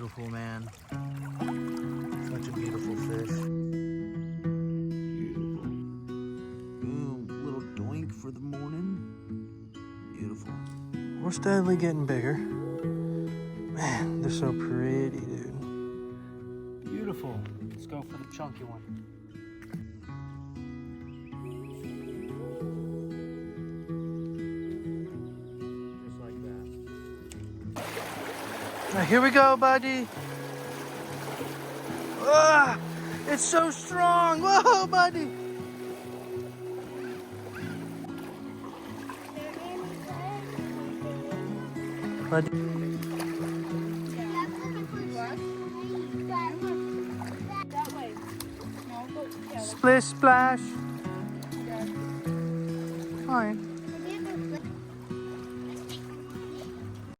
beautiful, man. Such a beautiful fish. Beautiful. Boom, little doink for the morning. Beautiful. We're steadily getting bigger. Man, they're so pretty, dude. Beautiful. Let's go for the chunky one. Now here we go, buddy. Ah, it's so strong. Whoa, buddy. Buddy. Splish splash. Fine.